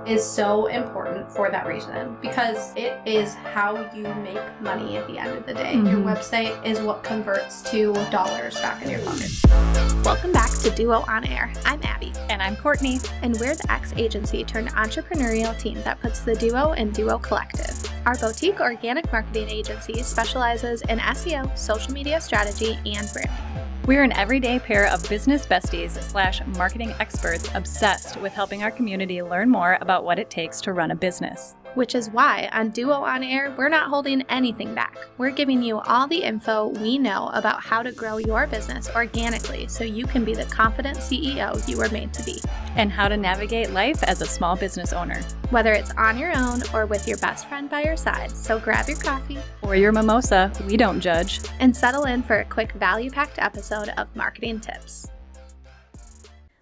is so important for that reason, because it is how you make money at the end of the day. Your website is what converts to dollars back in your pocket. Welcome back to Duo On Air. I'm Abby. And I'm Courtney. And we're the ex-agency turned entrepreneurial team that puts the Duo in Duo Collective. Our boutique organic marketing agency specializes in SEO, social media strategy, and branding. We're an everyday pair of business besties / marketing experts obsessed with helping our community learn more about what it takes to run a business. Which is why on Duo On Air, we're not holding anything back. We're giving you all the info we know about how to grow your business organically so you can be the confident CEO you were made to be. And how to navigate life as a small business owner. Whether it's on your own or with your best friend by your side, so grab your coffee or your mimosa, we don't judge, and settle in for a quick value-packed episode of Marketing Tips.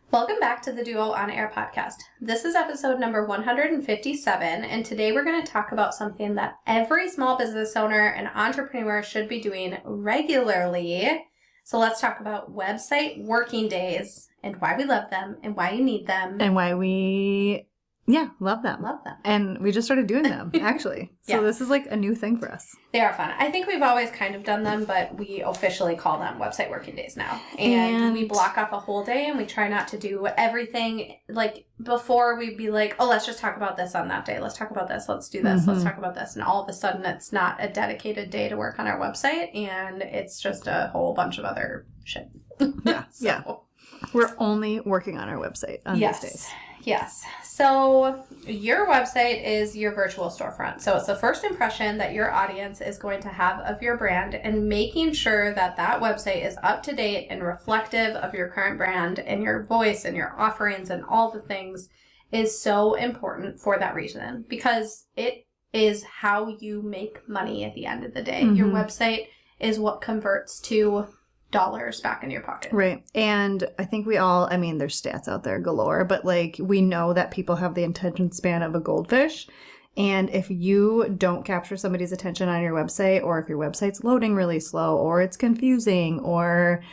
Welcome back to the Duo On Air podcast. This is episode number 157, and today we're going to talk about something that every small business owner and entrepreneur should be doing regularly. So let's talk about website working days and why we love them and why you need them. And why we, love them. Love them. And we just started doing them, actually. So This is like a new thing for us. They are fun. I think we've always kind of done them, but we officially call them website working days now. And we block off a whole day and we try not to do everything. Like before we'd be like, oh, let's just talk about this on that day. Let's talk about this. Let's do this. Let's talk about this. And all of a sudden it's not a dedicated day to work on our website. And it's just a whole bunch of other shit. Yeah. We're only working on our website on these days. Yes. So your website is your virtual storefront. So it's the first impression that your audience is going to have of your brand, and making sure that that website is up to date and reflective of your current brand and your voice and your offerings and all the things is so important for that reason, because it is how you make money at the end of the day. Your website is what converts to dollars back in your pocket. Right. And I think we all, there's stats out there galore, but we know that people have the attention span of a goldfish. And if you don't capture somebody's attention on your website, or if your website's loading really slow, or it's confusing, or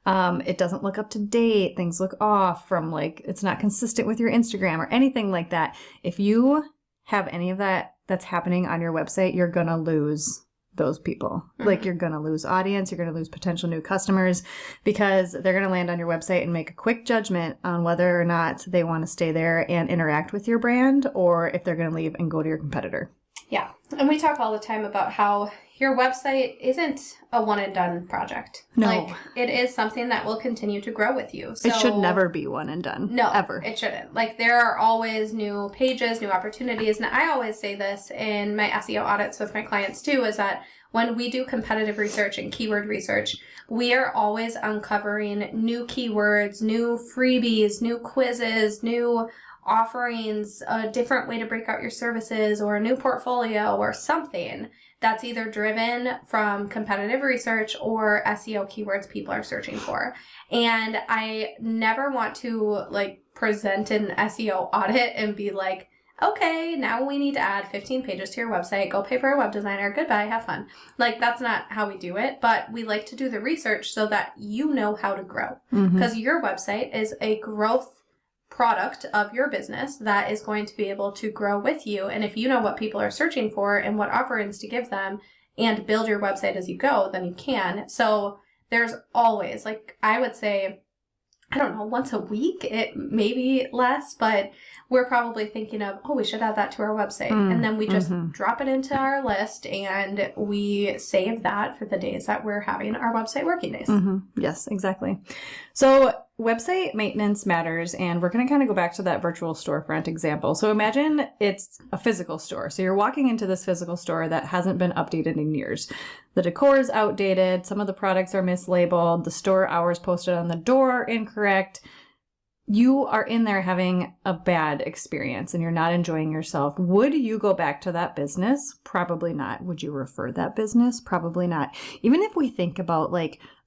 it doesn't look up to date, things look off from it's not consistent with your Instagram or anything like that. If you have any of that that's happening on your website, you're going to lose those people. You're going to lose audience, you're going to lose potential new customers, because they're going to land on your website and make a quick judgment on whether or not they want to stay there and interact with your brand, or if they're going to leave and go to your competitor. Yeah. And we talk all the time about how your website isn't a one and done project. No. It is something that will continue to grow with you. So, it should never be one and done. No, ever. It shouldn't. There are always new pages, new opportunities. And I always say this in my SEO audits with my clients too, is that when we do competitive research and keyword research, we are always uncovering new keywords, new freebies, new quizzes, new offerings, a different way to break out your services, or a new portfolio, or something that's either driven from competitive research or SEO keywords people are searching for. And I never want to present an SEO audit and be like, okay, now we need to add 15 pages to your website. Go pay for a web designer. Goodbye. Have fun. That's not how we do it, but we like to do the research so that you know how to grow. Because your website is a growth product of your business that is going to be able to grow with you. And if you know what people are searching for and what offerings to give them and build your website as you go, then you can. So there's always, I would say, I don't know, once a week, it maybe less, but we're probably thinking of, we should add that to our website. And then we just drop it into our list and we save that for the days that we're having our website working days. Yes, exactly. So website maintenance matters, and we're going to kind of go back to that virtual storefront example. So imagine it's a physical store. So you're walking into this physical store that hasn't been updated in years. The decor is outdated. Some of the products are mislabeled. The store hours posted on the door are incorrect. You are in there having a bad experience and you're not enjoying yourself. Would you go back to that business? Probably not. Would you refer that business? Probably not. Even if we think about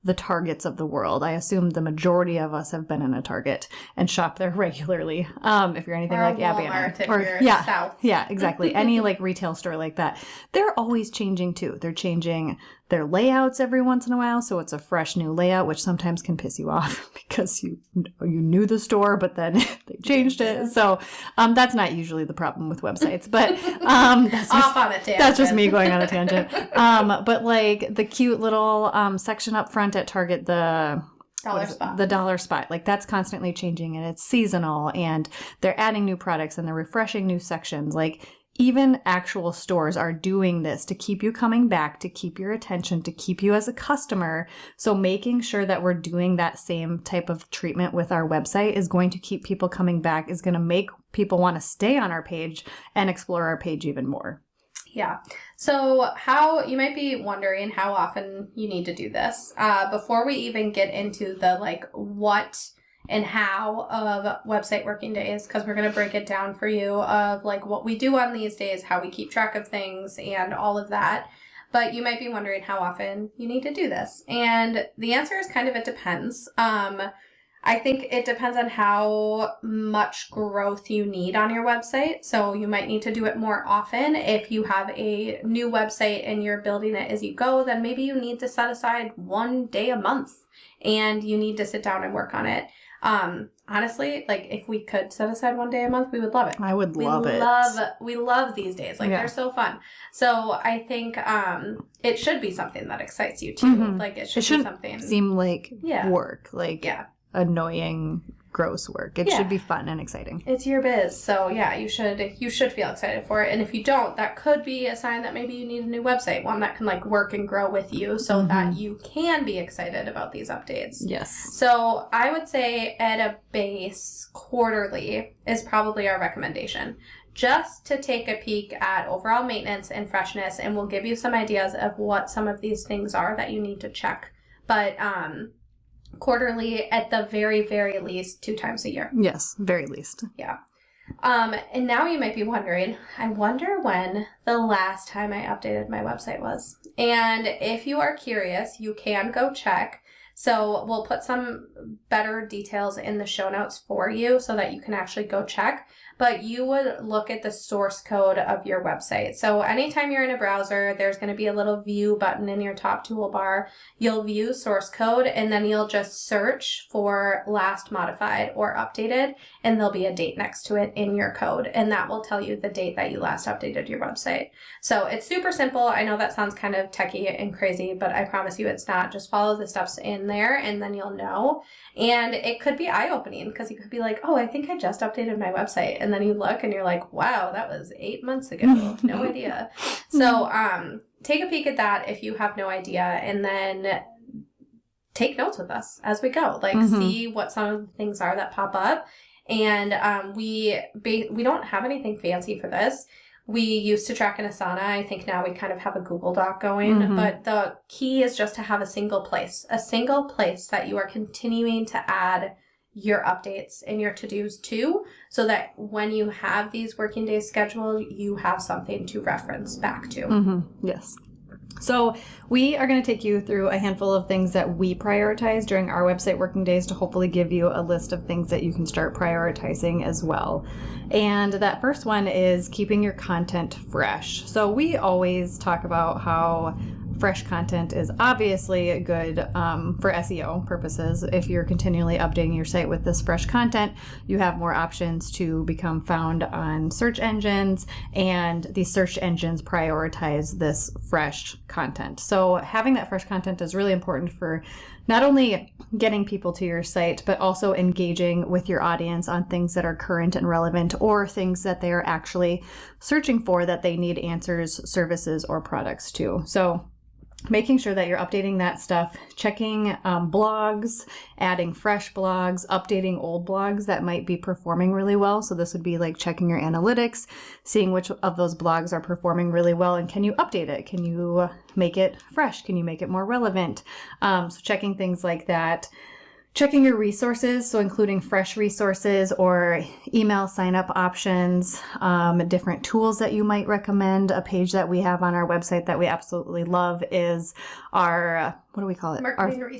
the Targets of the world. I assume the majority of us have been in a Target and shop there regularly. If you're anything like Abby and I. Or you're south. Yeah, exactly. Any retail store like that. They're always changing too. They're changing their layouts every once in a while. So it's a fresh new layout, which sometimes can piss you off because you knew the store, but then they changed it. So that's not usually the problem with websites, but that's just me going on a tangent. But like the cute little section up front at Target, the dollar spot, like that's constantly changing and it's seasonal and they're adding new products and they're refreshing new sections. Like even actual stores are doing this to keep you coming back, to keep your attention, to keep you as a customer. So making sure that we're doing that same type of treatment with our website is going to keep people coming back, is going to make people want to stay on our page and explore our page even more. Yeah. So you might be wondering how often you need to do this. Before we even get into the like what and how of website working days, because we're going to break it down for you of like what we do on these days, how we keep track of things and all of that. But you might be wondering how often you need to do this. And the answer is kind of it depends. I think it depends on how much growth you need on your website. So you might need to do it more often. If you have a new website and you're building it as you go, then maybe you need to set aside 1 day a month and you need to sit down and work on it. Honestly, like if we could set aside 1 day a month, we would love it. I would love it. We love these days. Like they're so fun. So I think it should be something that excites you too. Mm-hmm. Like it should be something. Seem like work. Like annoying, gross work. It should be fun and exciting. It's your biz. So you should feel excited for it. And if you don't, that could be a sign that maybe you need a new website, one that can like work and grow with you so that you can be excited about these updates. Yes. So I would say at a base, quarterly is probably our recommendation. Just to take a peek at overall maintenance and freshness, and we'll give you some ideas of what some of these things are that you need to check. But quarterly at the very, very least 2 times a year. Yes, very least. Yeah. And now you might be wondering, I wonder when the last time I updated my website was. And if you are curious, you can go check. So we'll put some better details in the show notes for you so that you can actually go check. But you would look at the source code of your website. So anytime you're in a browser, there's going to be a little view button in your top toolbar. You'll view source code and then you'll just search for last modified or updated, and there'll be a date next to it in your code. And that will tell you the date that you last updated your website. So it's super simple. I know that sounds kind of techie and crazy, but I promise you it's not. Just follow the steps in there and then you'll know. And it could be eye-opening because you could be like, oh, I think I just updated my website. And then you look and you're like, wow, that was 8 months ago. No idea. So take a peek at that if you have no idea, and then take notes with us as we go. Like see what some of the things are that pop up. And we don't have anything fancy for this. We used to track in Asana. I think now we kind of have a Google Doc going, but the key is just to have a single place that you are continuing to add your updates and your to-dos to, so that when you have these working days scheduled, you have something to reference back to. Yes. So we are going to take you through a handful of things that we prioritize during our website working days to hopefully give you a list of things that you can start prioritizing as well. And that first one is keeping your content fresh. So we always talk about how fresh content is obviously good for SEO purposes. If you're continually updating your site with this fresh content, you have more options to become found on search engines, and these search engines prioritize this fresh content. So having that fresh content is really important for not only getting people to your site, but also engaging with your audience on things that are current and relevant, or things that they are actually searching for that they need answers, services, or products to. So making sure that you're updating that stuff, checking blogs, adding fresh blogs, updating old blogs that might be performing really well. So this would be like checking your analytics, seeing which of those blogs are performing really well, and can you update it? Can you make it fresh? Can you make it more relevant? So checking things like that. Checking your resources, so including fresh resources or email sign-up options, different tools that you might recommend. A page that we have on our website that we absolutely love is our, what do we call it?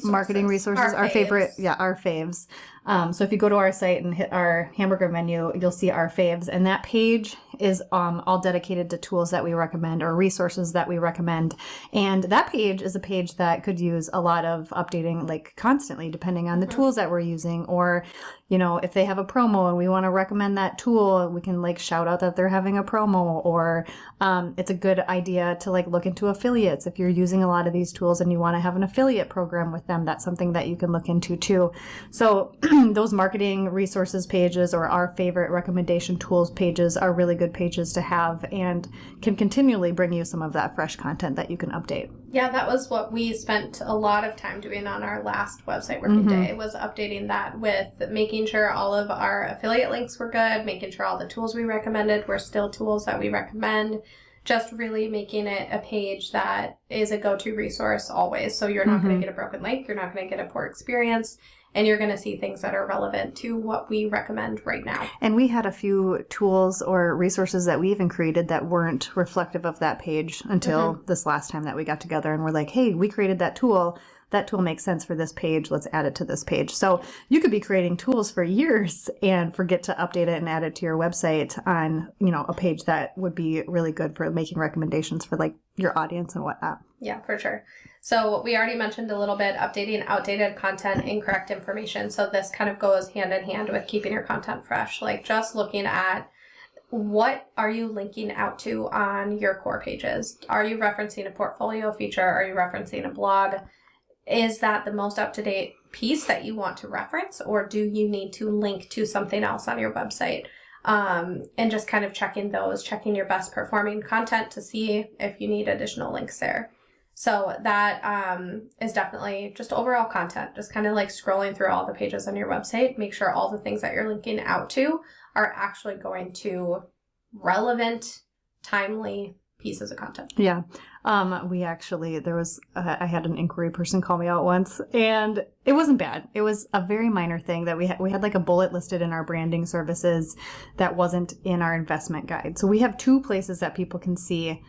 Marketing resources. Our favorite, our faves. So if you go to our site and hit our hamburger menu, you'll see our faves. And that page is all dedicated to tools that we recommend or resources that we recommend. And that page is a page that could use a lot of updating, like constantly, depending on the tools that we're using. Or, you know, if they have a promo and we want to recommend that tool, we can like shout out that they're having a promo. Or it's a good idea to like look into affiliates. If you're using a lot of these tools and you want to have an affiliate program with them, that's something that you can look into too. So those marketing resources pages or our favorite recommendation tools pages are really good pages to have and can continually bring you some of that fresh content that you can update. Yeah, that was what we spent a lot of time doing on our last website working day, was updating that with making sure all of our affiliate links were good, making sure all the tools we recommended were still tools that we recommend, just really making it a page that is a go-to resource always. So you're not going to get a broken link, you're not going to get a poor experience, and you're going to see things that are relevant to what we recommend right now. And we had a few tools or resources that we even created that weren't reflective of that page until this last time that we got together and we're like, hey, we created that tool. That tool makes sense for this page. Let's add it to this page. So you could be creating tools for years and forget to update it and add it to your website on, you know, a page that would be really good for making recommendations for like your audience and whatnot. Yeah, for sure. So we already mentioned a little bit updating outdated content, incorrect information. So this kind of goes hand in hand with keeping your content fresh, like just looking at what are you linking out to on your core pages? Are you referencing a portfolio feature? Are you referencing a blog? Is that the most up-to-date piece that you want to reference, or do you need to link to something else on your website? And just kind of checking your best performing content to see if you need additional links there. So that is definitely just overall content, just kind of like scrolling through all the pages on your website, make sure all the things that you're linking out to are actually going to relevant, timely pieces of content. Yeah. We actually, I had an inquiry person call me out once and it wasn't bad. It was a very minor thing that we had like a bullet listed in our branding services that wasn't in our investment guide. So we have two places that people can see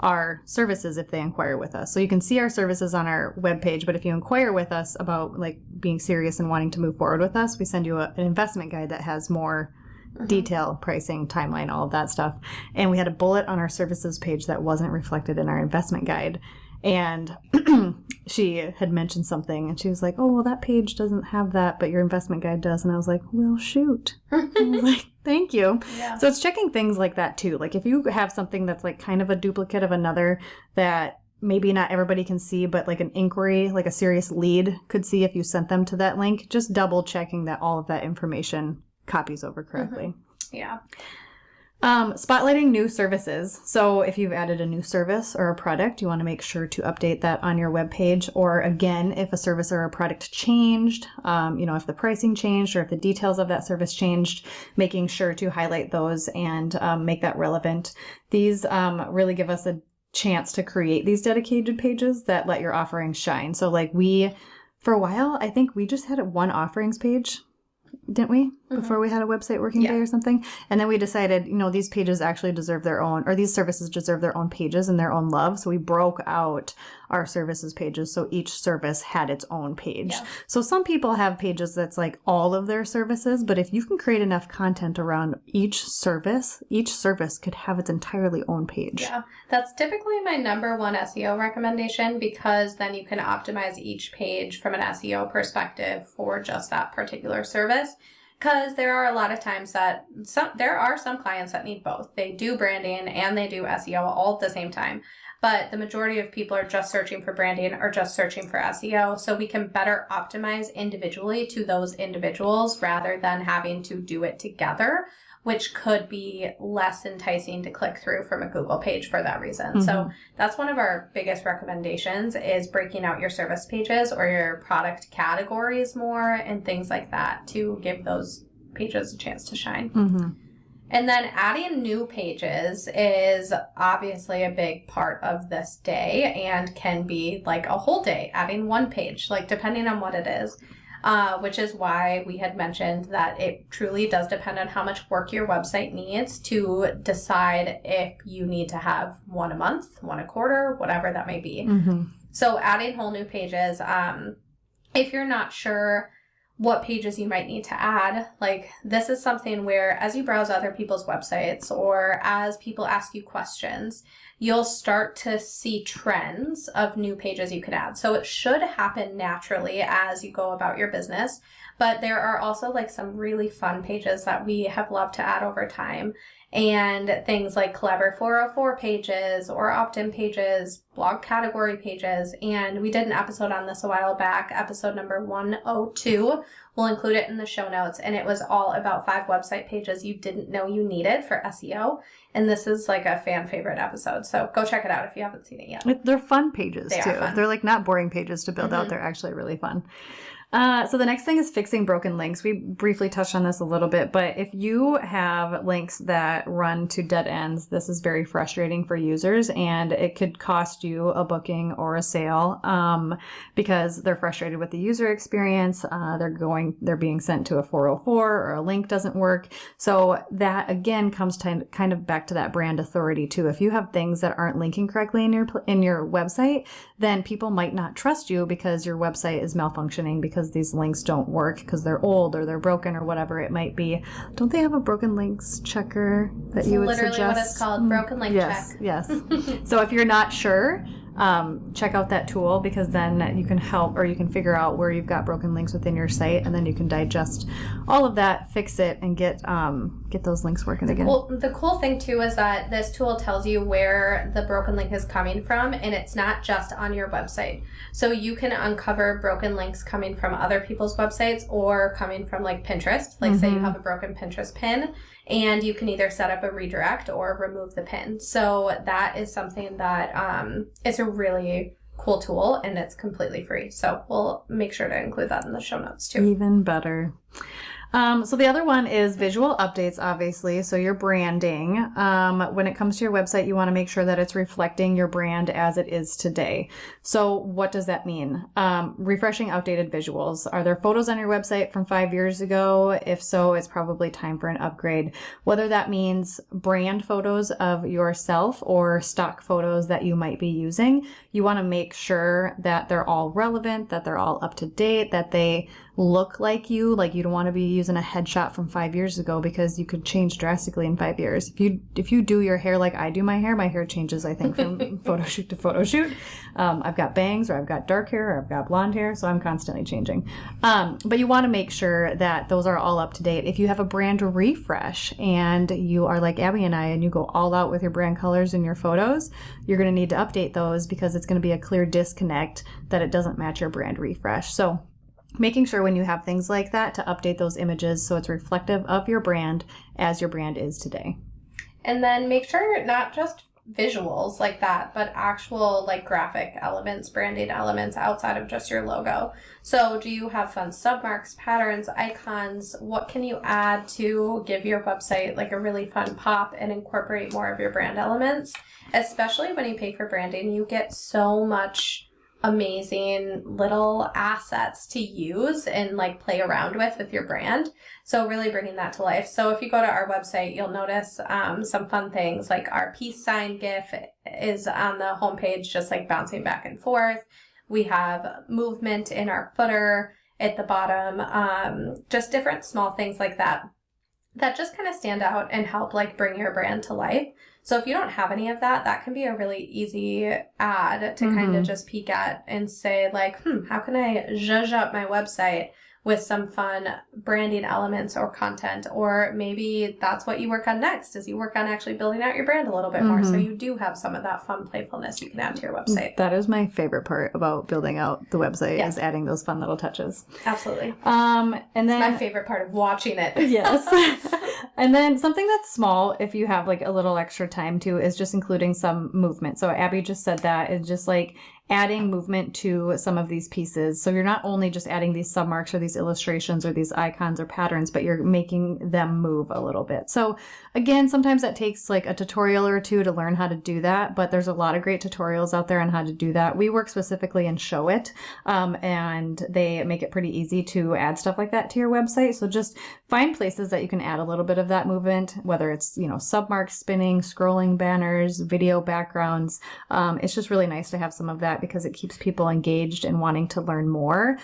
our services if they inquire with us. So you can see our services on our webpage, but if you inquire with us about like being serious and wanting to move forward with us, we send you an investment guide that has more detail, pricing, timeline, all of that stuff. And we had a bullet on our services page that wasn't reflected in our investment guide. And she had mentioned something and she was like, oh, well, that page doesn't have that, but your investment guide does. And I was like, well, shoot. I was like, thank you. Yeah. So it's checking things like that too. Like if you have something that's like kind of a duplicate of another that maybe not everybody can see, but like an inquiry, like a serious lead could see if you sent them to that link, just double checking that all of that information copies over correctly. Yeah. Spotlighting new services. So if you've added a new service or a product, you want to make sure to update that on your webpage. Or again, if a service or a product changed, if the pricing changed or if the details of that service changed, making sure to highlight those and make that relevant. These really give us a chance to create these dedicated pages that let your offerings shine. So like for a while, I think we just had one offerings page, didn't we? Before we had a website working day or something. And then we decided, these pages actually deserve their own, or these services deserve their own pages and their own love. So we broke out our services pages. So each service had its own page. Yeah. So some people have pages that's like all of their services, but if you can create enough content around each service could have its entirely own page. Yeah. That's typically my number one SEO recommendation, because then you can optimize each page from an SEO perspective for just that particular service. Because there are a lot of times that there are some clients that need both. They do branding and they do SEO all at the same time. But the majority of people are just searching for branding or just searching for SEO. So we can better optimize individually to those individuals rather than having to do it together, which could be less enticing to click through from a Google page for that reason. So that's one of our biggest recommendations, is breaking out your service pages or your product categories more and things like that to give those pages a chance to shine. And then adding new pages is obviously a big part of this day and can be like a whole day, adding one page, like depending on what it is. Which is why we had mentioned that it truly does depend on how much work your website needs to decide if you need to have one a month, one a quarter, whatever that may be. So adding whole new pages, if you're not sure what pages you might need to add. Like, this is something where as you browse other people's websites or as people ask you questions, you'll start to see trends of new pages you can add. So it should happen naturally as you go about your business, but there are also like some really fun pages that we have loved to add over time. And things like Collaborator 404 pages or opt-in pages, blog category pages. And we did an episode on this a while back, episode number 102. We'll include it in the show notes. And it was all about 5 website pages you didn't know you needed for SEO. And this is like a fan favorite episode. So go check it out if you haven't seen it yet. They're fun pages They too. are fun. They're like not boring pages to build out. They're actually really fun. So the next thing is fixing broken links. We briefly touched on this a little bit, but if you have links that run to dead ends, this is very frustrating for users, and it could cost you a booking or a sale because they're frustrated with the user experience. They're being sent to a 404 or a link doesn't work. So that again comes kind of back to that brand authority too. If you have things that aren't linking correctly in your website, then people might not trust you because your website is malfunctioning because these links don't work because they're old or they're broken or whatever it might be. Don't they have a broken links checker that you would literally suggest? what it's called, broken link check. Yes. So if you're not sure, check out that tool because then you can help or you can figure out where you've got broken links within your site, and then you can digest all of that, fix it, and get those links working again. Well, the cool thing too is that this tool tells you where the broken link is coming from, and it's not just on your website. So you can uncover broken links coming from other people's websites or coming from like Pinterest. Like say you have a broken Pinterest pin, and you can either set up a redirect or remove the pin. So that is something that it's a really cool tool, and it's completely free. So we'll make sure to include that in the show notes too. Even better. So the other one is visual updates, obviously. So your branding. When it comes to your website, you want to make sure that it's reflecting your brand as it is today. So what does that mean? Refreshing outdated visuals. Are there photos on your website from 5 years ago? If so, it's probably time for an upgrade. Whether that means brand photos of yourself or stock photos that you might be using, you want to make sure that they're all relevant, that they're all up to date, that they look like you. Like, you don't want to be using a headshot from 5 years ago because you could change drastically in 5 years. If you do your hair like I do my hair changes, I think, from photo shoot to photo shoot. I've got bangs, or I've got dark hair, or I've got blonde hair, so I'm constantly changing. But you want to make sure that those are all up to date. If you have a brand refresh and you are like Abby and I, and you go all out with your brand colors in your photos, you're going to need to update those because it's going to be a clear disconnect that it doesn't match your brand refresh. So making sure when you have things like that to update those images so it's reflective of your brand as your brand is today. And then make sure not just visuals like that, but actual like graphic elements, branding elements outside of just your logo. So do you have fun submarks, patterns, icons? What can you add to give your website like a really fun pop and incorporate more of your brand elements? Especially when you pay for branding, you get so much amazing little assets to use and like play around with your brand. So really bringing that to life. So if you go to our website, you'll notice some fun things like our peace sign GIF is on the homepage, just like bouncing back and forth. We have movement in our footer at the bottom, just different small things like that just kind of stand out and help like bring your brand to life. So if you don't have any of that, that can be a really easy ad to kind of just peek at and say like, how can I zhuzh up my website with some fun branding elements or content? Or maybe that's what you work on next, is you work on actually building out your brand a little bit more. So you do have some of that fun playfulness you can add to your website. That is my favorite part about building out the website, is adding those fun little touches. Absolutely. And then my favorite part of watching it. Yes. And then something that's small, if you have like a little extra time too, is just including some movement. So Abby just said that is just like adding movement to some of these pieces. So you're not only just adding these submarks or these illustrations or these icons or patterns, but you're making them move a little bit. So again, sometimes that takes like a tutorial or two to learn how to do that, but there's a lot of great tutorials out there on how to do that. We work specifically in Showit, and they make it pretty easy to add stuff like that to your website. So just find places that you can add a little bit of that movement, whether it's, submarks, spinning, scrolling banners, video backgrounds. It's just really nice to have some of that that because it keeps people engaged and wanting to learn more,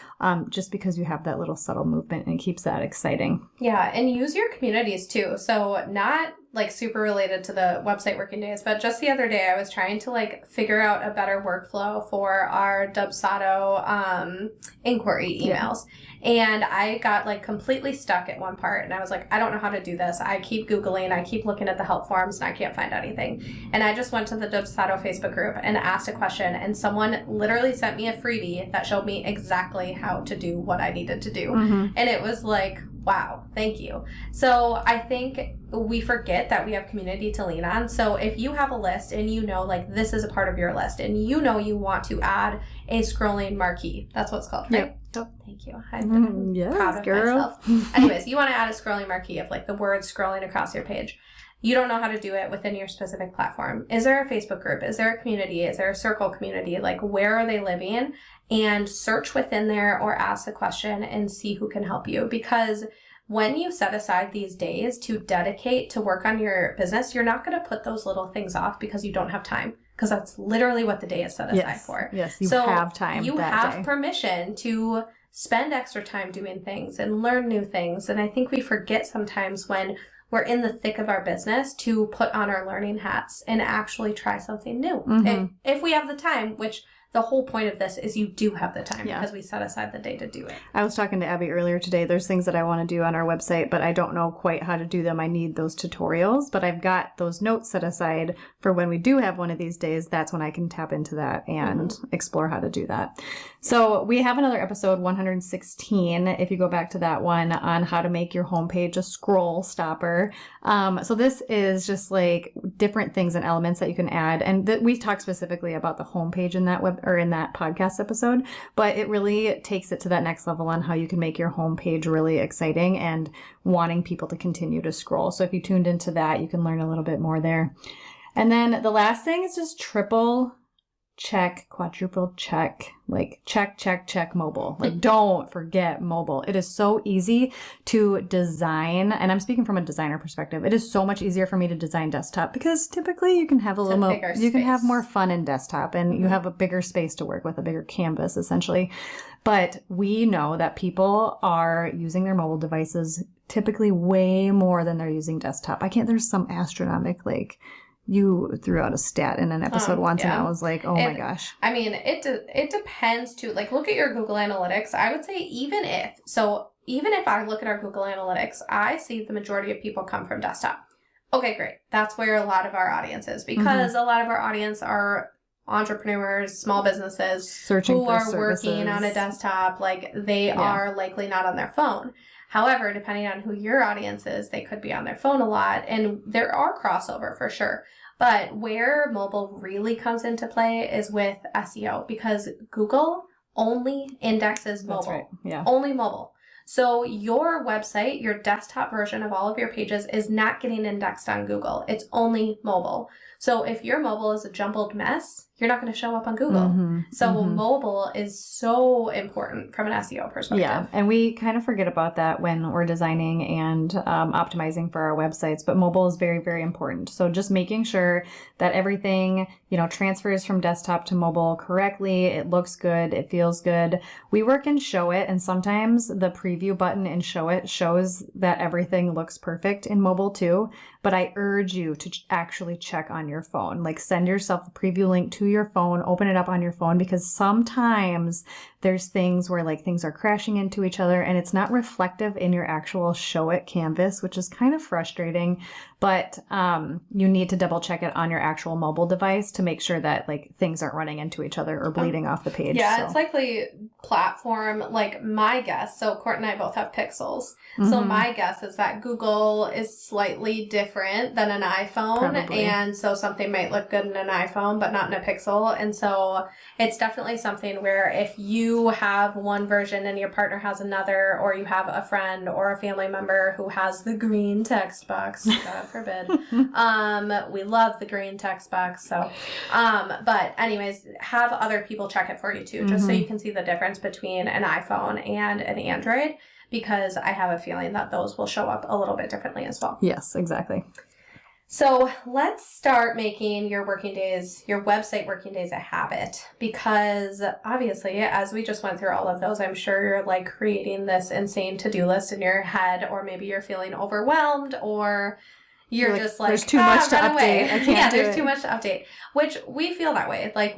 just because you have that little subtle movement and it keeps that exciting. Yeah, and use your communities too. So not like super related to the website working days, but just the other day I was trying to like figure out a better workflow for our Dubsado inquiry emails. And I got like completely stuck at one part and I was like, I don't know how to do this. I keep Googling, I keep looking at the help forums and I can't find anything. And I just went to the Dubsado Facebook group and asked a question and someone literally sent me a freebie that showed me exactly how to do what I needed to do. And it was like, wow, thank you. So I think we forget that we have community to lean on. So if you have a list and you know like this is a part of your list and you know you want to add a scrolling marquee, that's what it's called, right? Yep. Thank you. I'm proud of myself. Anyways, you want to add a scrolling marquee of like the words scrolling across your page. You don't know how to do it within your specific platform. Is there a Facebook group? Is there a community? Is there a circle community? Like where are they living? And search within there or ask the question and see who can help you. Because when you set aside these days to dedicate to work on your business, you're not going to put those little things off because you don't have time. Because that's literally what the day is set aside for. Yes, you have time. You that have day. permission to spend extra time doing things and learn new things. And I think we forget sometimes when we're in the thick of our business to put on our learning hats and actually try something new. If we have the time, which the whole point of this is you do have the time because we set aside the day to do it. I was talking to Abby earlier today. There's things that I want to do on our website, but I don't know quite how to do them. I need those tutorials, but I've got those notes set aside for when we do have one of these days. That's when I can tap into that and explore how to do that. So we have another episode, 116, if you go back to that one, on how to make your homepage a scroll stopper. So this is just like different things and elements that you can add. And we talk specifically about the homepage in that in that podcast episode, but it really takes it to that next level on how you can make your homepage really exciting and wanting people to continue to scroll. So if you tuned into that, you can learn a little bit more there. And then the last thing is just triple check, quadruple check, like check mobile. Like don't forget mobile. It is so easy to design. And I'm speaking from a designer perspective. It is so much easier for me to design desktop because typically you can have you can have more fun in desktop and you have a bigger space to work with, a bigger canvas essentially. But we know that people are using their mobile devices typically way more than they're using desktop. There's some astronomical, you threw out a stat in an episode once and I was like, oh my gosh. I mean, it depends too. Like look at your Google Analytics. I would say even if I look at our Google Analytics, I see the majority of people come from desktop. Okay, great. That's where a lot of our audience is because a lot of our audience are entrepreneurs, small businesses searching who for are services. working on a desktop. Like they are likely not on their phone. However, depending on who your audience is, they could be on their phone a lot, and there are crossover for sure. But where mobile really comes into play is with SEO because Google only indexes mobile. That's right. Yeah. Only mobile. So your website, your desktop version of all of your pages is not getting indexed on Google. It's only mobile. So if your mobile is a jumbled mess, you're not going to show up on Google. So mobile is so important from an SEO perspective. Yeah, and we kind of forget about that when we're designing and optimizing for our websites, but mobile is very, very important. So just making sure that everything, transfers from desktop to mobile correctly, it looks good, it feels good. We work in Showit, and sometimes the preview button in Showit shows that everything looks perfect in mobile too, but I urge you to actually check on your phone. Like send yourself the preview link to your phone, open it up on your phone, because sometimes there's things where things are crashing into each other and it's not reflective in your actual Showit canvas, which is kind of frustrating, but you need to double check it on your actual mobile device to make sure that things aren't running into each other or bleeding off the page. Yeah, it's likely platform, my guess, so Court and I both have Pixels, so my guess is that Google is slightly different than an iPhone, Probably. And so something might look good in an iPhone but not in a Pixel, and so it's definitely something where if you have one version and your partner has another, or you have a friend or a family member who has the green text box, God forbid, we love the green text box, so but anyways, have other people check it for you too, just so you can see the difference between an iPhone and an Android, because I have a feeling that those will show up a little bit differently as well. Yes, exactly. So let's start making your website working days a habit, because obviously, as we just went through all of those, I'm sure you're like creating this insane to-do list in your head, or maybe you're feeling overwhelmed, or you're just like, there's too much to run away. update. I can't do there's it. too much to update, which we feel that way. Like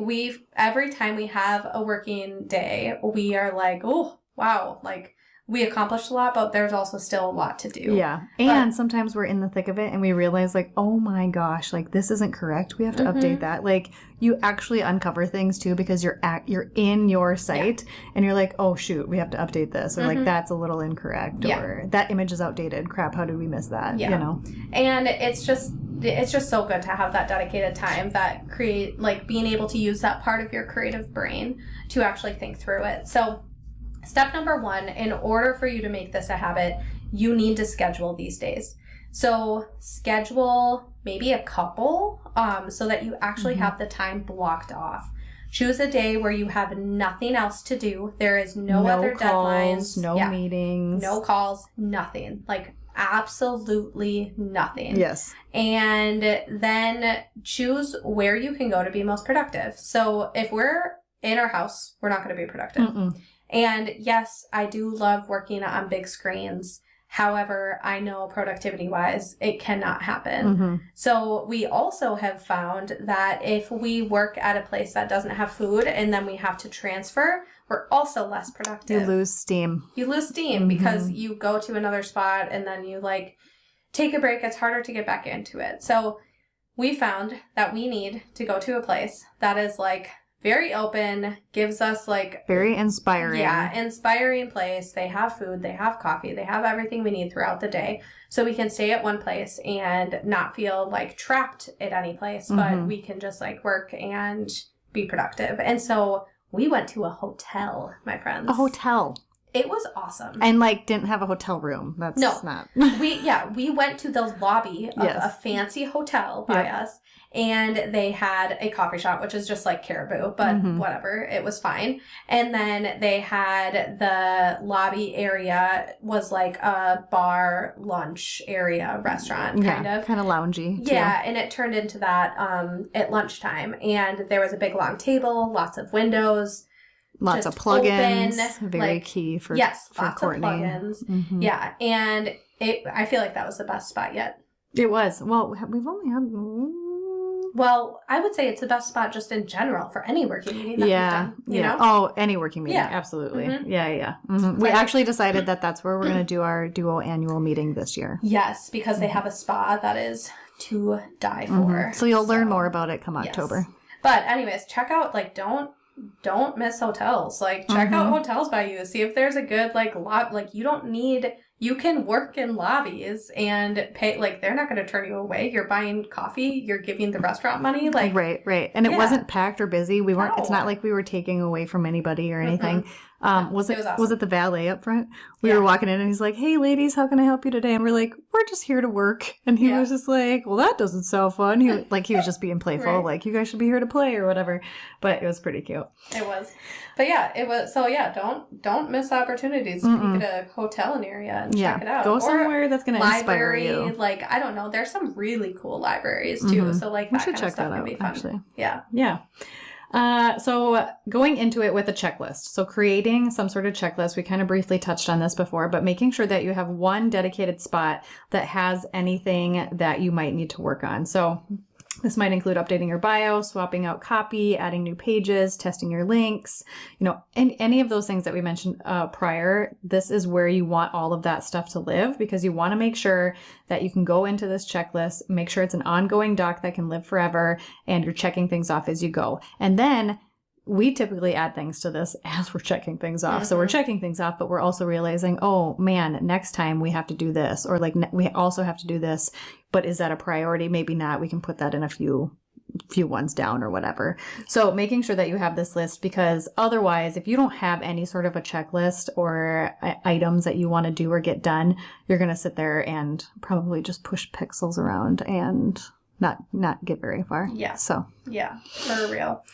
every time we have a working day, we are like, oh, wow, like we accomplished a lot, but there's also still a lot to do. Yeah. And sometimes we're in the thick of it and we realize like, oh my gosh, like this isn't correct. We have to update that. Like you actually uncover things too because you're in your site and you're like, oh shoot, we have to update this. Or like that's a little incorrect or that image is outdated. Crap, how did we miss that? Yeah. You know? And it's just so good to have that dedicated time that create like being able to use that part of your creative brain to actually think through it. So step number 1, in order for you to make this a habit, you need to schedule these days. So schedule maybe a couple so that you actually have the time blocked off. Choose a day where you have nothing else to do. There is no other calls, deadlines. No meetings. No calls, nothing. Like absolutely nothing. Yes. And then choose where you can go to be most productive. So if we're in our house, we're not going to be productive. And yes, I do love working on big screens. However, I know productivity-wise, it cannot happen. So we also have found that if we work at a place that doesn't have food and then we have to transfer, we're also less productive. You lose steam. Because you go to another spot and then you like take a break. It's harder to get back into it. So we found that we need to go to a place that is like very open, gives us like very inspiring. Yeah, inspiring place. They have food, they have coffee, they have everything we need throughout the day. So we can stay at one place and not feel like trapped at any place, but we can just like work and be productive. And so we went to a hotel, my friends. A hotel. It was awesome. And like didn't have a hotel room. That's not. we went to the lobby of a fancy hotel by us, and they had a coffee shop, which is just like Caribou, but whatever, it was fine. And then they had the lobby area was like a bar, lunch area, restaurant kind of loungy. Yeah, and it turned into that at lunchtime, and there was a big long table, lots of windows. Lots of plugins, very key for lots Courtney. of plugins. Yeah, and I feel like that was the best spot yet. It was. Well, we've only had. Well, I would say it's the best spot just in general for any working meeting that we've done. You know? Oh, any working meeting. Absolutely. We actually decided that that's where we're going to do our Duo annual meeting this year. Yes, because they have a spa that is to die for. So you'll learn more about it come October. But anyways, check out, like, don't miss hotels. Like, check out hotels by you. See if there's a good, like, you can work in lobbies and pay, like, they're not going to turn you away. You're buying coffee. You're giving the restaurant money. Like, right. And it wasn't packed or busy. We weren't, it's not like we were taking away from anybody or anything. Was it the valet up front? We were walking in and he's like, hey ladies, how can I help you today? And we're like, we're just here to work. And he was just like, well, that doesn't sound fun. He was just being playful. Like, you guys should be here to play or whatever. But it was pretty cute. It was. But yeah, it was. So yeah, don't miss opportunities to get a hotel in the area and check it out. Go somewhere that's going to inspire you. Like, I don't know. There's some really cool libraries too. So like that kind of stuff can be fun. Actually. Yeah. So going into it with a checklist. So creating some sort of checklist. We kind of briefly touched on this before, but making sure that you have one dedicated spot that has anything that you might need to work on. So this might include updating your bio, swapping out copy, adding new pages, testing your links, and any of those things that we mentioned prior. This is where you want all of that stuff to live, because you want to make sure that you can go into this checklist, make sure it's an ongoing doc that can live forever, and you're checking things off as you go. And then we typically add things to this as we're checking things off. So we're checking things off, but we're also realizing, oh man, next time we have to do this, or like we also have to do this, but is that a priority? Maybe not. We can put that in a few ones down or whatever. So making sure that you have this list, because otherwise, if you don't have any sort of a checklist or items that you want to do or get done, you're going to sit there and probably just push pixels around and not get very far. Yeah. So. Yeah, for real.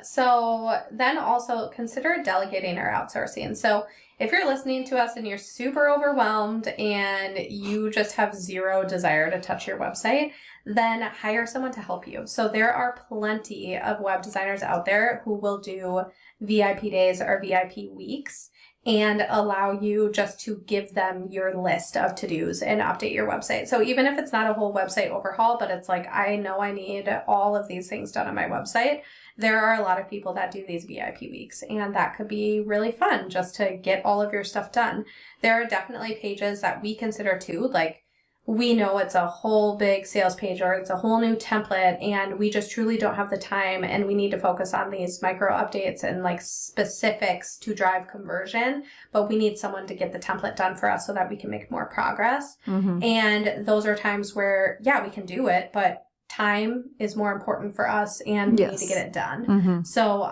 So then also consider delegating or outsourcing. So if you're listening to us and you're super overwhelmed and you just have zero desire to touch your website, then hire someone to help you. So there are plenty of web designers out there who will do VIP days or VIP weeks and allow you just to give them your list of to-dos and update your website. So even if it's not a whole website overhaul, but it's like, I know I need all of these things done on my website, there are a lot of people that do these VIP weeks, and that could be really fun just to get all of your stuff done. There are definitely pages that we consider too, like we know it's a whole big sales page or it's a whole new template and we just truly don't have the time and we need to focus on these micro updates and like specifics to drive conversion, but we need someone to get the template done for us so that we can make more progress. And those are times where, yeah, we can do it, but time is more important for us and we need to get it done. So,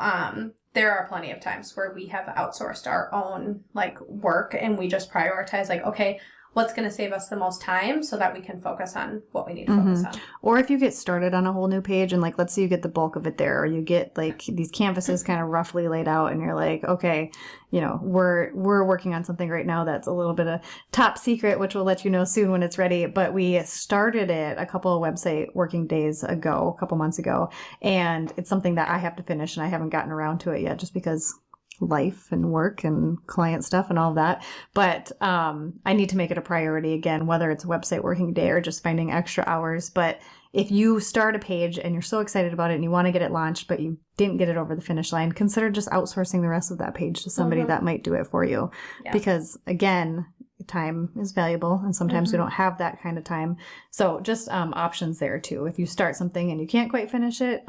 there are plenty of times where we have outsourced our own like work and we just prioritize like, okay, what's going to save us the most time so that we can focus on what we need to focus on. Or if you get started on a whole new page and like, let's say you get the bulk of it there, or you get like these canvases kind of roughly laid out and you're like, okay, you know, we're working on something right now that's a little bit of top secret, which we'll let you know soon when it's ready. But we started it a couple of website working days ago, a couple months ago, and it's something that I have to finish and I haven't gotten around to it yet just because life and work and client stuff and all of that. But I need to make it a priority again, whether it's a website working day or just finding extra hours. But if you start a page and you're so excited about it and you want to get it launched, but you didn't get it over the finish line, consider just outsourcing the rest of that page to somebody that might do it for you. Yeah. Because again, time is valuable and sometimes we don't have that kind of time. So just options there too. If you start something and you can't quite finish it,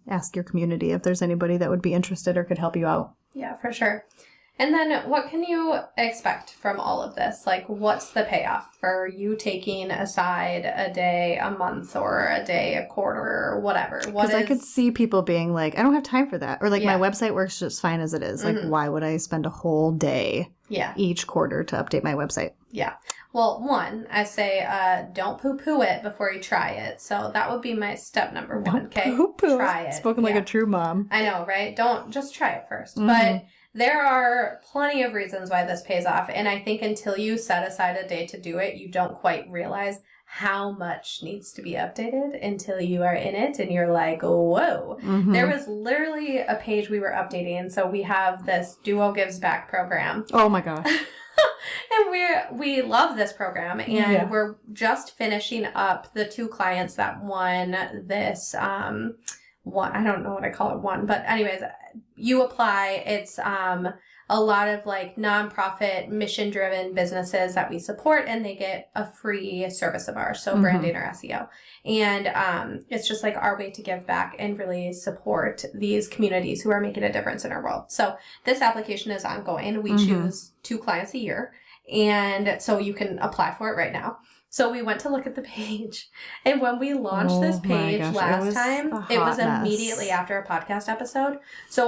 ask your community if there's anybody that would be interested or could help you out. Yeah, for sure. And then what can you expect from all of this? Like, what's the payoff for you taking aside a day, a month, or a day, a quarter, or whatever? Because I could see people being like, I don't have time for that. Or like, my website works just fine as it is. Like, why would I spend a whole day each quarter to update my website? Yeah. Well, one, I say don't poo-poo it before you try it. So that would be my step number one, okay? Try it. Spoken like a true mom. I know, right? Don't, just try it first. But there are plenty of reasons why this pays off. And I think until you set aside a day to do it, you don't quite realize how much needs to be updated until you are in it and you're like, whoa. There was literally a page we were updating. So we have this Duo Gives Back program. Oh my gosh. And we love this program, and we're just finishing up the 2 clients that won this one. I don't know what I call it, one, but anyways, you apply. It's a lot of like nonprofit mission driven businesses that we support, and they get a free service of ours, so branding or SEO. And it's just like our way to give back and really support these communities who are making a difference in our world. So this application is ongoing. We choose 2 clients a year, and so you can apply for it right now. So we went to look at the page, and when we launched this page last time, it was immediately after a podcast episode. So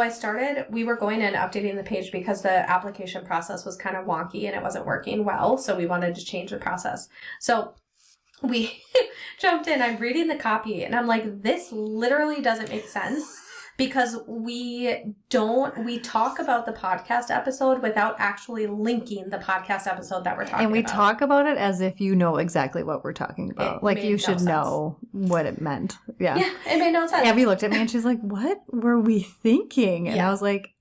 we were going in updating the page because the application process was kind of wonky and it wasn't working well. So we wanted to change the process. So we jumped in, I'm reading the copy and I'm like, this literally doesn't make sense. Because we talk about the podcast episode without actually linking the podcast episode that we're talking about. And we talk about it as if you know exactly what we're talking about. Like you should know what it meant. Yeah. Yeah, it made no sense. Abby looked at me and she's like, what were we thinking? And I was like,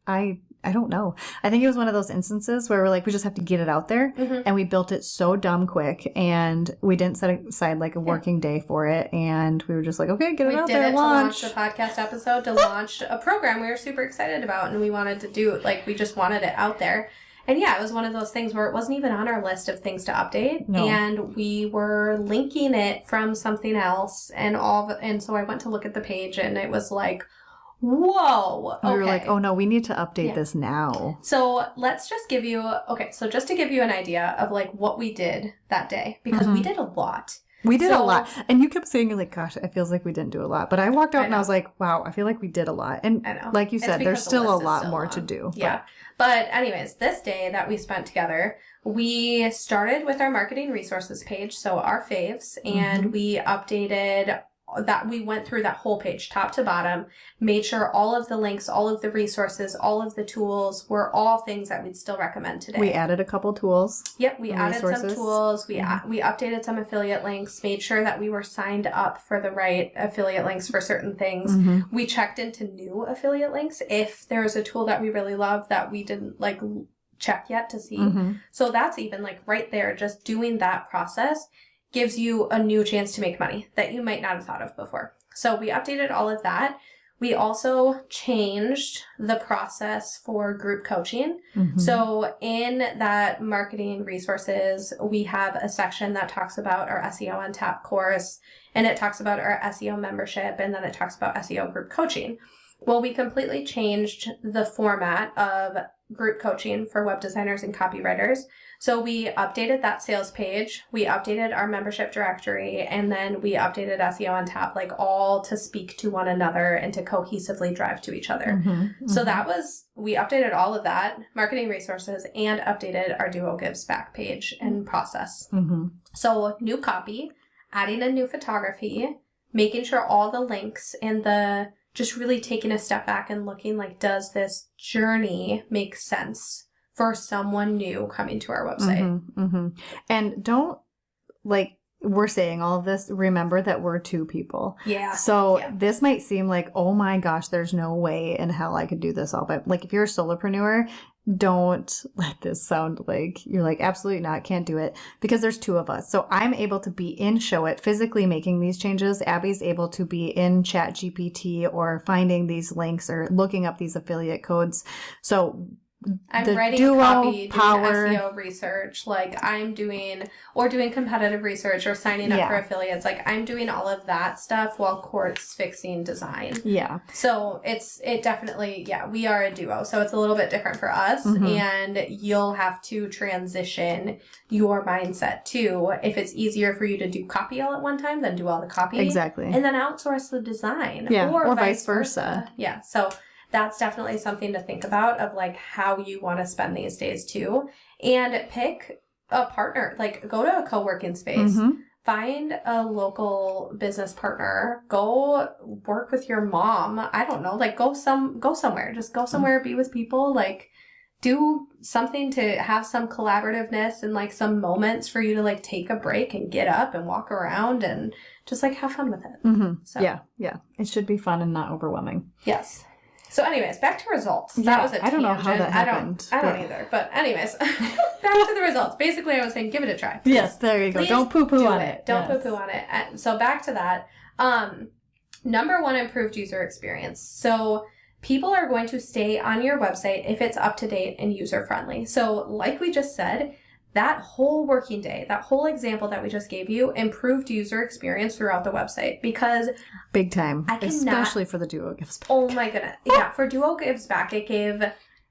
I don't know. I think it was one of those instances where we're like, we just have to get it out there. And we built it so dumb quick, and we didn't set aside like a working day for it. And we were just like, okay, get it out there, launch. We did it to launch the podcast episode, to launch a program we were super excited about, and we wanted to do, like, we just wanted it out there. And yeah, it was one of those things where it wasn't even on our list of things to update. No. And we were linking it from something else, and so I went to look at the page, and it was like, whoa. Okay. We were like, oh no, we need to update this now. So let's just give you, just to give you an idea of like what we did that day, because we did a lot. We did a lot. And you kept saying, like, gosh, it feels like we didn't do a lot. But I walked out and I was like, wow, I feel like we did a lot. And like you said, there's still a lot more to do. Yeah. But anyways, this day that we spent together, we started with our marketing resources page, so our faves, and we updated that we went through that whole page, top to bottom, made sure all of the links, all of the resources, all of the tools were all things that we'd still recommend today. We added a couple tools. Yep, we added some resources. tools. We updated some affiliate links, made sure that we were signed up for the right affiliate links for certain things. Mm-hmm. We checked into new affiliate links if there was a tool that we really love that we didn't like check yet to see. Mm-hmm. So that's even like right there, just doing that process gives you a new chance to make money that you might not have thought of before. So we updated all of that. We also changed the process for group coaching. Mm-hmm. So in that marketing resources, we have a section that talks about our SEO on Tap course, and it talks about our SEO membership, and then it talks about SEO group coaching. Well, we completely changed the format of group coaching for web designers and copywriters. So we updated that sales page, we updated our membership directory, and then we updated SEO on Tap, like all to speak to one another and to cohesively drive to each other. Mm-hmm. So that was, we updated all of that, marketing resources, and updated our Duo Gives Back page and process. Mm-hmm. So new copy, adding a new photography, making sure all the links and the, just really taking a step back and looking like, does this journey make sense for someone new coming to our website? Mm-hmm. Mm-hmm. And don't, like, we're saying all of this, remember that we're two people. Yeah. So Yeah. this might seem like, oh my gosh, there's no way in hell I could do this all. But like, if you're a solopreneur, don't let this sound like you're like, absolutely not, can't do it, because there's two of us. So I'm able to be in Showit physically making these changes. Abby's able to be in ChatGPT or finding these links or looking up these affiliate codes. So I'm the writing Duo copy, power- doing SEO research, like I'm doing, or doing competitive research or signing up Yeah. for affiliates. Like I'm doing all of that stuff while Quartz fixing design. yeah. So it definitely, yeah, we are a duo. So it's a little bit different for us, Mhm. and you'll have to transition your mindset too. If it's easier for you to do copy all at one time, then do all the copy. Exactly. And then outsource the design. Yeah, Or or vice vice versa. Yeah. So that's definitely something to think about of like how you want to spend these days too. And pick a partner. Like go to a co-working space. Mhm. Find a local business partner. Go work with your mom. I don't know. Like go somewhere. Just go somewhere, be with people. Like do something to have some collaborativeness and like some moments for you to like take a break and get up and walk around and just like have fun with it. Mhm. So Yeah. Yeah. It should be fun and not overwhelming. yes. So anyways, back to results. Yeah, That was a I don't know how tangent. that happened, I don't but- either. But anyways, back to the results. Basically, I was saying give it a try. Yes, there you go. Please Don't poo-poo do on it. it. Don't Yes. poo-poo on it. And so back to that. Number one, improved user experience. So people are going to stay on your website if it's up to date and user friendly. So like we just said, that whole working day, that whole example that we just gave you, improved user experience throughout the website because Big time. I cannot- Especially for the Duo Gives Back. oh my goodness. Yeah, for Duo Gives Back, it gave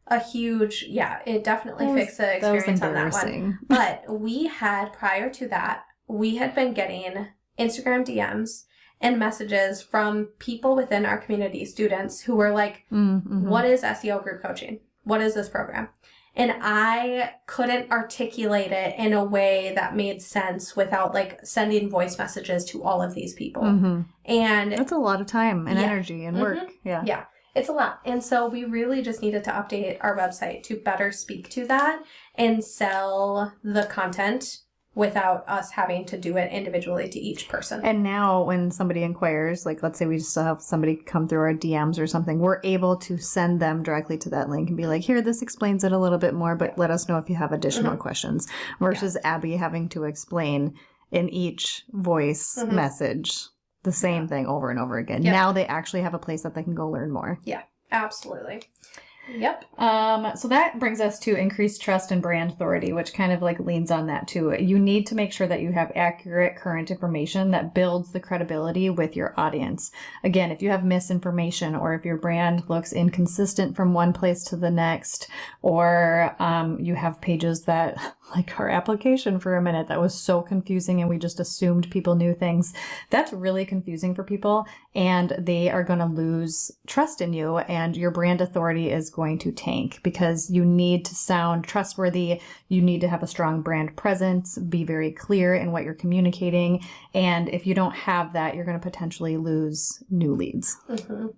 a huge, it definitely fixed the That was experience on that one. embarrassing. But we had, prior to that, we had been getting Instagram DMs and messages from people within our community, students who were like, Mm-hmm. what is SEO group coaching? What is this program? And I couldn't articulate it in a way that made sense without like sending voice messages to all of these people. Mm-hmm. And That's a lot of time and Yeah. energy and work. Yeah. yeah, it's a lot. And so we really just needed to update our website to better speak to that and sell the content without us having to do it individually to each person. And now when somebody inquires, like let's say we just have somebody come through our DMs or something, we're able to send them directly to that link and be like, here, this explains it a little bit more, but let us know if you have additional questions. Versus Abby having to explain in each voice message the same thing over and over again. Yep. Now they actually have a place that they can go learn more. Yeah, absolutely. Yep. So that brings us to increased trust and brand authority, which kind of like leans on that too. You need to make sure that you have accurate, current information that builds the credibility with your audience. Again, if you have misinformation or if your brand looks inconsistent from one place to the next, or you have pages that, like our application for a minute, that was so confusing and we just assumed people knew things. That's really confusing for people. and they are going to lose trust in you, and your brand authority is going to tank because you need to sound trustworthy. You need to have a strong brand presence, be very clear in what you're communicating. And if you don't have that, you're going to potentially lose new leads. Mm-hmm.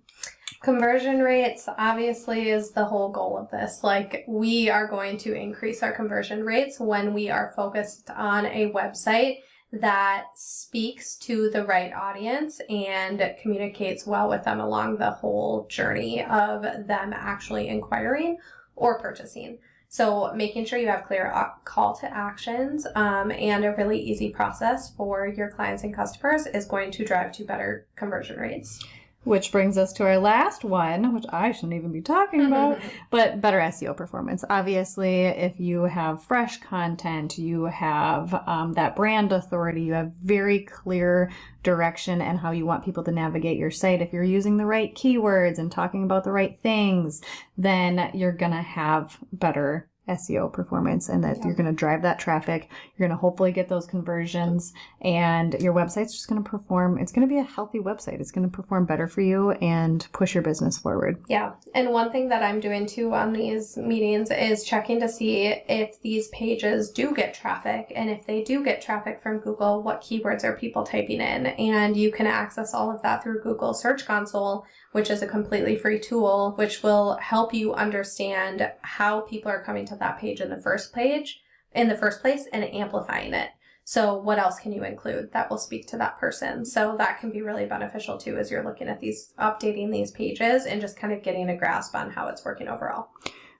Conversion rates obviously is the whole goal of this. Like, we are going to increase our conversion rates when we are focused on a website that speaks to the right audience and communicates well with them along the whole journey of them actually inquiring or purchasing. So making sure you have clear call to actions and a really easy process for your clients and customers is going to drive to better conversion rates. Which brings us to our last one, which I shouldn't even be talking about, but better SEO performance. Obviously, if you have fresh content, you have that brand authority, you have very clear direction and how you want people to navigate your site. If you're using the right keywords and talking about the right things, then you're going to have better SEO performance, and that you're going to drive that traffic. You're going to hopefully get those conversions, and your website's just going to perform. It's going to be a healthy website. It's going to perform better for you and push your business forward. Yeah. And one thing that I'm doing too on these meetings is checking to see if these pages do get traffic, and if they do get traffic from Google, what keywords are people typing in? And you can access all of that through Google Search Console, which is a completely free tool, which will help you understand how people are coming to that page in the first place and amplifying it. So what else can you include that will speak to that person? So that can be really beneficial too as you're looking at these, updating these pages and just kind of getting a grasp on how it's working overall.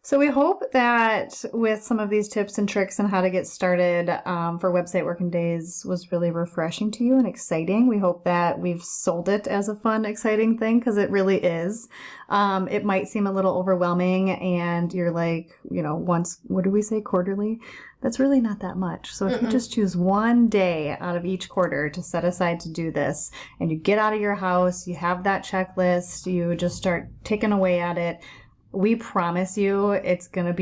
So we hope that with some of these tips and tricks on how to get started for Website Working Days was really refreshing to you and exciting. We hope that we've sold it as a fun, exciting thing, because it really is. It might seem a little overwhelming and you're like, once, what do we say, quarterly? That's really not that much. So if you just choose one day out of each quarter to set aside to do this, and you get out of your house, you have that checklist, you just start ticking away at it, we promise you it's gonna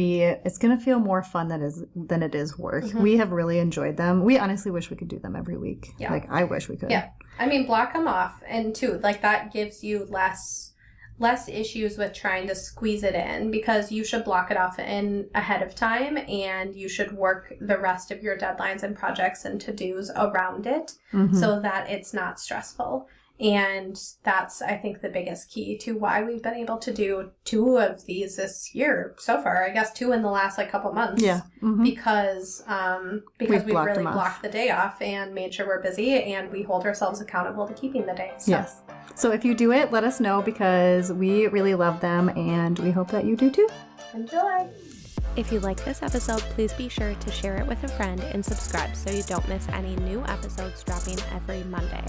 feel more fun than it is work. We have really enjoyed them. We honestly wish we could do them every week. Yeah. Like, I wish we could. Yeah. I mean, block them off. And too, like, that gives you less issues with trying to squeeze it in, because you should block it off in ahead of time, and you should work the rest of your deadlines and projects and to-dos around it so that it's not stressful. And that's, I think, the biggest key to why we've been able to do 2 of these this year so far. I guess 2 in the last couple months. Yeah. Because we've really blocked the day off and made sure we're busy, and we hold ourselves accountable to keeping the day. So. Yes. So if you do it, let us know, because we really love them and we hope that you do too. Enjoy. If you like this episode, please be sure to share it with a friend and subscribe so you don't miss any new episodes dropping every Monday.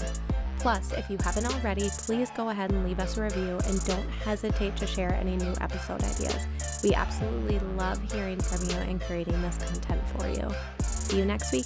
Plus, if you haven't already, please go ahead and leave us a review, and don't hesitate to share any new episode ideas. We absolutely love hearing from you and creating this content for you. See you next week.